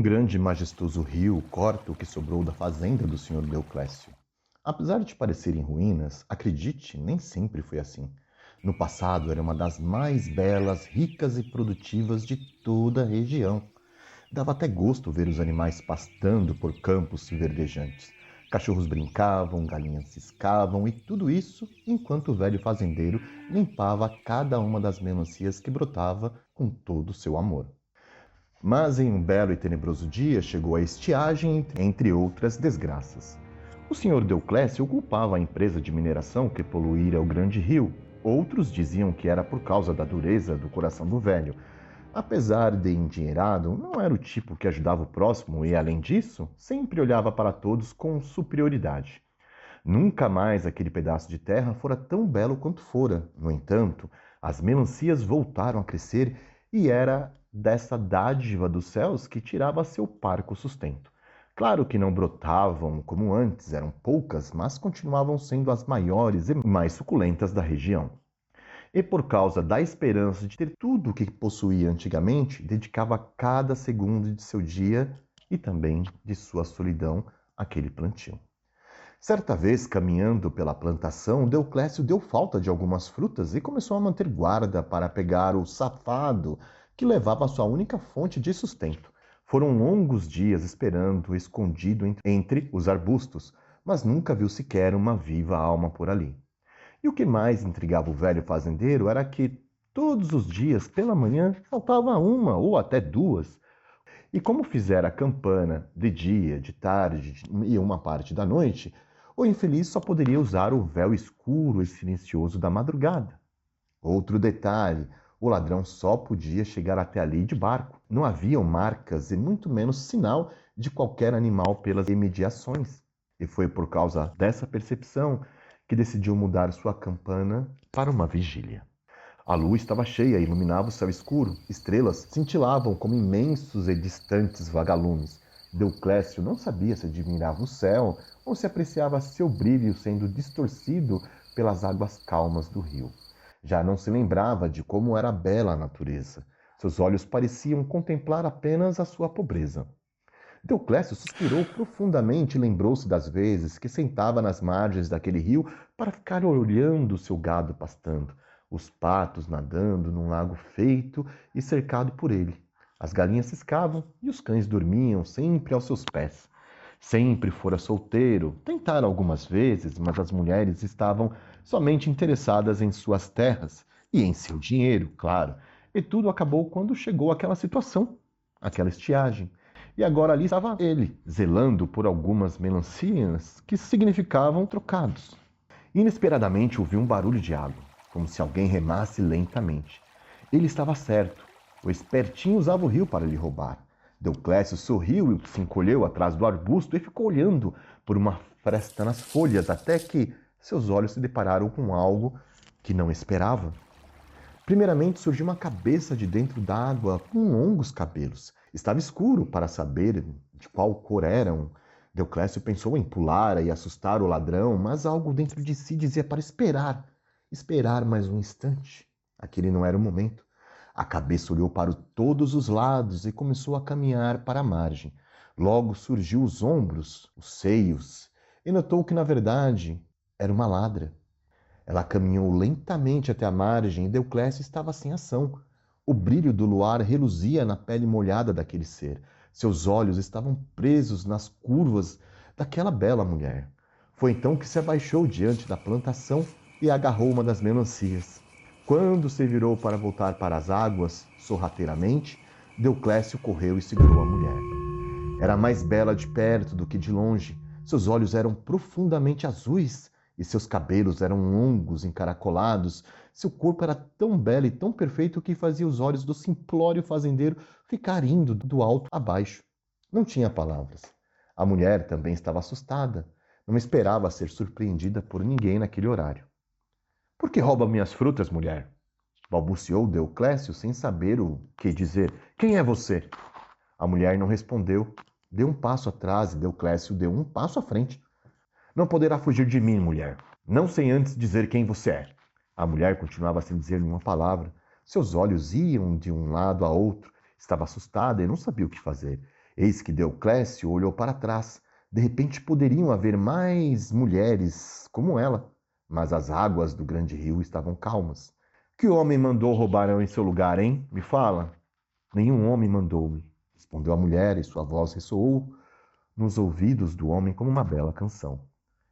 Um grande e majestoso rio corta o que sobrou da fazenda do Sr. Deoclésio. Apesar de parecer em ruínas, acredite, nem sempre foi assim. No passado era uma das mais belas, ricas e produtivas de toda a região. Dava até gosto ver os animais pastando por campos verdejantes. Cachorros brincavam, galinhas ciscavam e tudo isso enquanto o velho fazendeiro limpava cada uma das melancias que brotava com todo o seu amor. Mas em um belo e tenebroso dia chegou a estiagem, entre outras desgraças. O senhor Deoclésio culpava a empresa de mineração que poluíra o grande rio. Outros diziam que era por causa da dureza do coração do velho. Apesar de endinheirado, não era o tipo que ajudava o próximo e, além disso, sempre olhava para todos com superioridade. Nunca mais aquele pedaço de terra fora tão belo quanto fora. No entanto, as melancias voltaram a crescer e era dessa dádiva dos céus que tirava seu parco sustento. Claro que não brotavam como antes, eram poucas, mas continuavam sendo as maiores e mais suculentas da região. E por causa da esperança de ter tudo o que possuía antigamente, dedicava cada segundo de seu dia e também de sua solidão àquele plantio. Certa vez, caminhando pela plantação, Deoclésio deu falta de algumas frutas e começou a manter guarda para pegar o safado que levava a sua única fonte de sustento. Foram longos dias esperando, escondido entre os arbustos, mas nunca viu sequer uma viva alma por ali. E o que mais intrigava o velho fazendeiro era que todos os dias, pela manhã, faltava uma ou até duas. E como fizera a campana de dia, de tarde e uma parte da noite, o infeliz só poderia usar o véu escuro e silencioso da madrugada. Outro detalhe, o ladrão só podia chegar até ali de barco. Não haviam marcas e muito menos sinal de qualquer animal pelas imediações. E foi por causa dessa percepção que decidiu mudar sua campana para uma vigília. A lua estava cheia e iluminava o céu escuro. Estrelas cintilavam como imensos e distantes vagalumes. Deoclésio não sabia se admirava o céu ou se apreciava seu brilho sendo distorcido pelas águas calmas do rio. Já não se lembrava de como era bela a natureza. Seus olhos pareciam contemplar apenas a sua pobreza. Deoclésio suspirou profundamente e lembrou-se das vezes que sentava nas margens daquele rio para ficar olhando o seu gado pastando, os patos nadando num lago feito e cercado por ele. As galinhas ciscavam e os cães dormiam sempre aos seus pés. Sempre fora solteiro, tentara algumas vezes, mas as mulheres estavam somente interessadas em suas terras e em seu dinheiro, claro. E tudo acabou quando chegou aquela situação, aquela estiagem. E agora ali estava ele, zelando por algumas melancias que significavam trocados. Inesperadamente ouviu um barulho de água, como se alguém remasse lentamente. Ele estava certo. O espertinho usava o rio para lhe roubar. Deoclésio sorriu e se encolheu atrás do arbusto e ficou olhando por uma fresta nas folhas até que seus olhos se depararam com algo que não esperava. Primeiramente surgiu uma cabeça de dentro d'água com longos cabelos. Estava escuro para saber de qual cor eram. Deoclésio pensou em pular e assustar o ladrão, mas algo dentro de si dizia para esperar. Esperar mais um instante. Aquele não era o momento. A cabeça olhou para todos os lados e começou a caminhar para a margem. Logo surgiu os ombros, os seios, e notou que, na verdade, era uma ladra. Ela caminhou lentamente até a margem e Deoclésio estava sem ação. O brilho do luar reluzia na pele molhada daquele ser. Seus olhos estavam presos nas curvas daquela bela mulher. Foi então que se abaixou diante da plantação e agarrou uma das melancias. Quando se virou para voltar para as águas, sorrateiramente, Deoclésio correu e segurou a mulher. Era mais bela de perto do que de longe. Seus olhos eram profundamente azuis e seus cabelos eram longos, encaracolados. Seu corpo era tão belo e tão perfeito que fazia os olhos do simplório fazendeiro ficar indo do alto a baixo. Não tinha palavras. A mulher também estava assustada. Não esperava ser surpreendida por ninguém naquele horário. "Por que rouba minhas frutas, mulher?" balbuciou Deoclésio sem saber o que dizer. "Quem é você?" A mulher não respondeu. Deu um passo atrás e Deoclésio deu um passo à frente. "Não poderá fugir de mim, mulher. Não sem antes dizer quem você é." A mulher continuava sem dizer nenhuma palavra. Seus olhos iam de um lado a outro. Estava assustada e não sabia o que fazer. Eis que Deoclésio olhou para trás. De repente poderiam haver mais mulheres como ela, mas as águas do grande rio estavam calmas. Que homem mandou roubar em seu lugar, hein? Me fala. Nenhum homem mandou-me, respondeu a mulher, e sua voz ressoou nos ouvidos do homem como uma bela canção.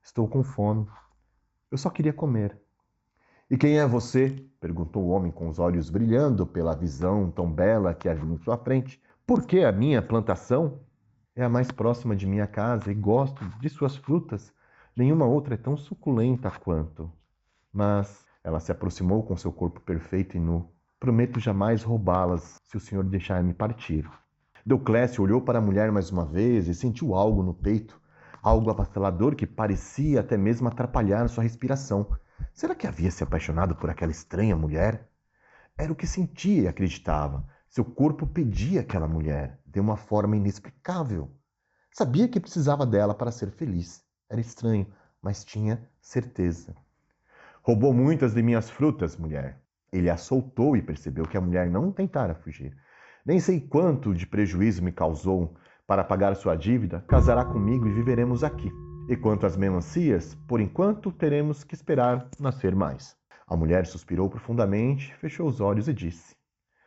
Estou com fome. Eu só queria comer. E quem é você? Perguntou o homem com os olhos brilhando pela visão tão bela que havia em sua frente. Por que a minha plantação? É a mais próxima de minha casa e gosto de suas frutas. Nenhuma outra é tão suculenta quanto. Mas ela se aproximou com seu corpo perfeito e nu. Prometo jamais roubá-las, se o senhor deixar-me partir. Deoclésio olhou para a mulher mais uma vez e sentiu algo no peito, algo avassalador que parecia até mesmo atrapalhar sua respiração. Será que havia se apaixonado por aquela estranha mulher? Era o que sentia e acreditava. Seu corpo pedia aquela mulher, de uma forma inexplicável. Sabia que precisava dela para ser feliz. Era estranho, mas tinha certeza. Roubou muitas de minhas frutas, mulher. Ele a soltou e percebeu que a mulher não tentara fugir. Nem sei quanto de prejuízo me causou. Para pagar sua dívida, casará comigo e viveremos aqui. E quanto às melancias, por enquanto teremos que esperar nascer mais. A mulher suspirou profundamente, fechou os olhos e disse: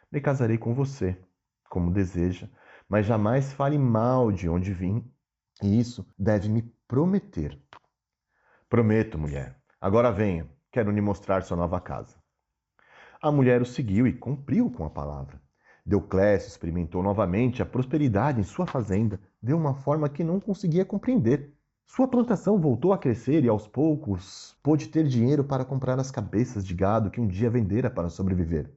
Me casarei com você, como deseja, mas jamais fale mal de onde vim, e isso deve me prometer. Prometo, mulher. Agora venha, quero lhe mostrar sua nova casa. A mulher o seguiu e cumpriu com a palavra. Deoclésio experimentou novamente a prosperidade em sua fazenda de uma forma que não conseguia compreender. Sua plantação voltou a crescer e, aos poucos, pôde ter dinheiro para comprar as cabeças de gado que um dia vendera para sobreviver.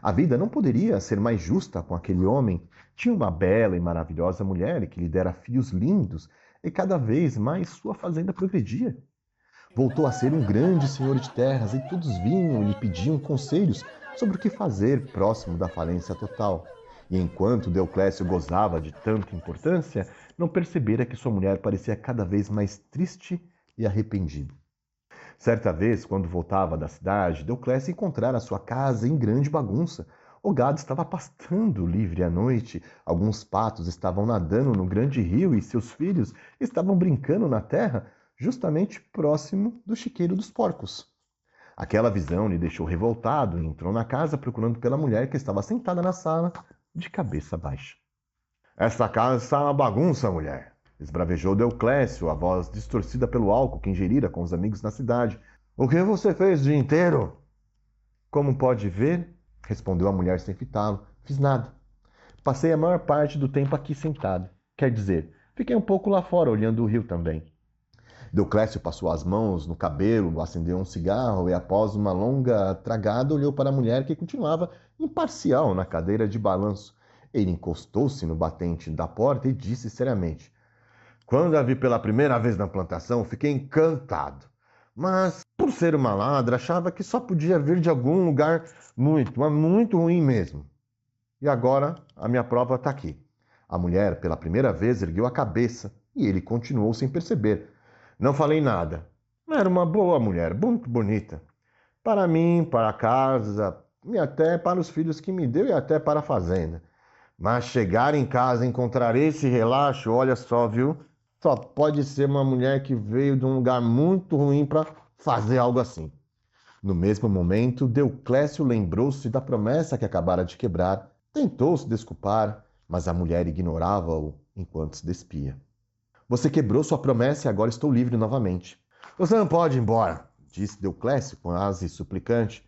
A vida não poderia ser mais justa com aquele homem. Tinha uma bela e maravilhosa mulher que lhe dera filhos lindos e cada vez mais sua fazenda progredia. Voltou a ser um grande senhor de terras e todos vinham e lhe pediam conselhos sobre o que fazer próximo da falência total. E enquanto Deoclésio gozava de tanta importância, não percebera que sua mulher parecia cada vez mais triste e arrependida. Certa vez, quando voltava da cidade, Deoclésio encontrara sua casa em grande bagunça. O gado estava pastando livre à noite, alguns patos estavam nadando no grande rio e seus filhos estavam brincando na terra, justamente próximo do chiqueiro dos porcos. Aquela visão lhe deixou revoltado e entrou na casa procurando pela mulher que estava sentada na sala, de cabeça baixa. Esta casa está uma bagunça, mulher, esbravejou Deoclésio, a voz distorcida pelo álcool que ingerira com os amigos na cidade. O que você fez o dia inteiro? Como pode ver, respondeu a mulher sem fitá-lo, fiz nada. Passei a maior parte do tempo aqui sentado. Quer dizer, fiquei um pouco lá fora olhando o rio também. Deoclésio passou as mãos no cabelo, acendeu um cigarro e, após uma longa tragada, olhou para a mulher que continuava imparcial na cadeira de balanço. Ele encostou-se no batente da porta e disse seriamente: Quando a vi pela primeira vez na plantação, fiquei encantado. Mas, por ser uma ladra, achava que só podia vir de algum lugar muito, mas muito ruim mesmo. E agora a minha prova está aqui. A mulher, pela primeira vez, ergueu a cabeça e ele continuou sem perceber. Não falei nada. Era uma boa mulher, muito bonita. Para mim, para a casa, e até para os filhos que me deu e até para a fazenda. Mas chegar em casa e encontrar esse relaxo, olha só, viu? Só pode ser uma mulher que veio de um lugar muito ruim para fazer algo assim. No mesmo momento, Deoclésio lembrou-se da promessa que acabara de quebrar. Tentou se desculpar, mas a mulher ignorava-o enquanto se despia. Você quebrou sua promessa e agora estou livre novamente. Você não pode ir embora, disse Deoclésio, quase suplicante.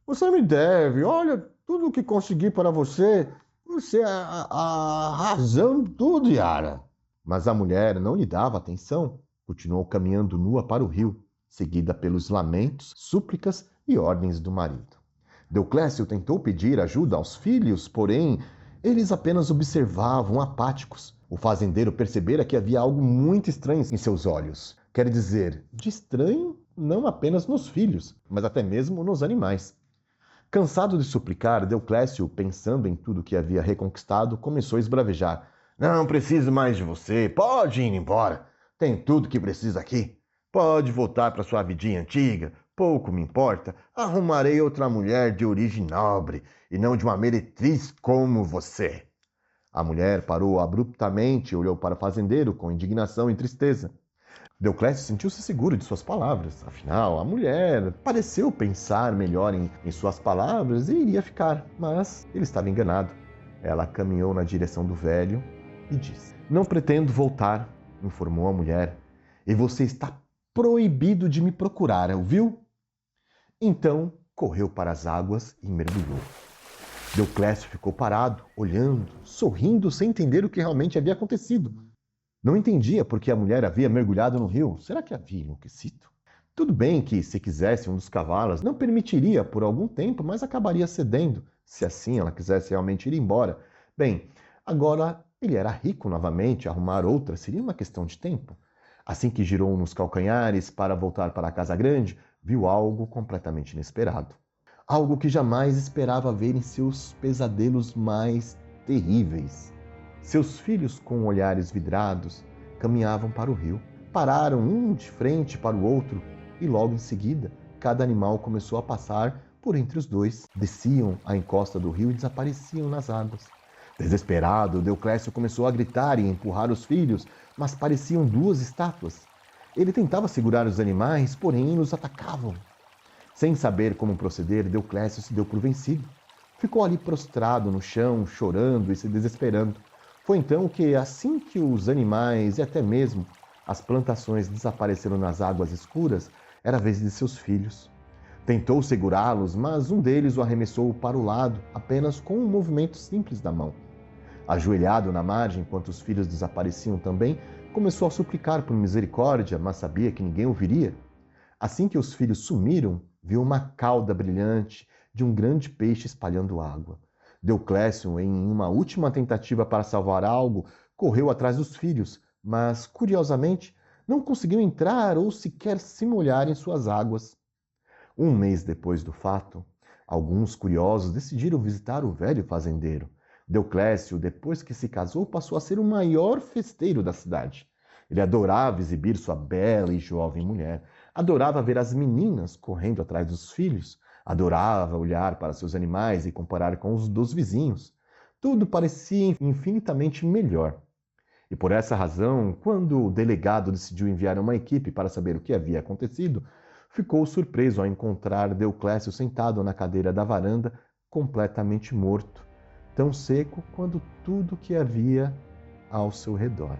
Você me deve, olha, tudo o que consegui para você. Você é a razão de tudo, Yara. Mas a mulher não lhe dava atenção. Continuou caminhando nua para o rio, seguida pelos lamentos, súplicas e ordens do marido. Deoclésio tentou pedir ajuda aos filhos, porém, eles apenas observavam apáticos. O fazendeiro percebera que havia algo muito estranho em seus olhos. Quer dizer, de estranho não apenas nos filhos, mas até mesmo nos animais. Cansado de suplicar, Deoclésio, pensando em tudo que havia reconquistado, começou a esbravejar. Não preciso mais de você, pode ir embora. Tem tudo que precisa aqui. Pode voltar para sua vidinha antiga, pouco me importa. Arrumarei outra mulher de origem nobre e não de uma meretriz como você. A mulher parou abruptamente e olhou para o fazendeiro com indignação e tristeza. Deoclésio sentiu-se seguro de suas palavras. Afinal, a mulher pareceu pensar melhor em suas palavras e iria ficar, mas ele estava enganado. Ela caminhou na direção do velho e disse: "Não pretendo voltar", informou a mulher, "e você está proibido de me procurar, ouviu?" Então correu para as águas e mergulhou. Deoclésio ficou parado, olhando, sorrindo, sem entender o que realmente havia acontecido. Não entendia por que a mulher havia mergulhado no rio. Será que havia enlouquecido? Tudo bem que, se quisesse, um dos cavalos não permitiria por algum tempo, mas acabaria cedendo, se assim ela quisesse realmente ir embora. Bem, agora ele era rico novamente, arrumar outra seria uma questão de tempo. Assim que girou nos calcanhares para voltar para a casa grande, viu algo completamente inesperado. Algo que jamais esperava ver em seus pesadelos mais terríveis. Seus filhos, com olhares vidrados, caminhavam para o rio. Pararam um de frente para o outro e logo em seguida, cada animal começou a passar por entre os dois. Desciam a encosta do rio e desapareciam nas águas. Desesperado, Deoclésio começou a gritar e empurrar os filhos, mas pareciam duas estátuas. Ele tentava segurar os animais, porém os atacavam. Sem saber como proceder, Deoclésio se deu por vencido. Ficou ali prostrado no chão, chorando e se desesperando. Foi então que, assim que os animais e até mesmo as plantações desapareceram nas águas escuras, era a vez de seus filhos. Tentou segurá-los, mas um deles o arremessou para o lado, apenas com um movimento simples da mão. Ajoelhado na margem, enquanto os filhos desapareciam também, começou a suplicar por misericórdia, mas sabia que ninguém ouviria. Assim que os filhos sumiram, viu uma cauda brilhante de um grande peixe espalhando água. Deoclésio, em uma última tentativa para salvar algo, correu atrás dos filhos, mas, curiosamente, não conseguiu entrar ou sequer se molhar em suas águas. Um mês depois do fato, alguns curiosos decidiram visitar o velho fazendeiro. Deoclésio, depois que se casou, passou a ser o maior festeiro da cidade. Ele adorava exibir sua bela e jovem mulher, adorava ver as meninas correndo atrás dos filhos, adorava olhar para seus animais e comparar com os dos vizinhos. Tudo parecia infinitamente melhor. E por essa razão, quando o delegado decidiu enviar uma equipe para saber o que havia acontecido, ficou surpreso ao encontrar Deoclésio sentado na cadeira da varanda, completamente morto, tão seco quanto tudo que havia ao seu redor.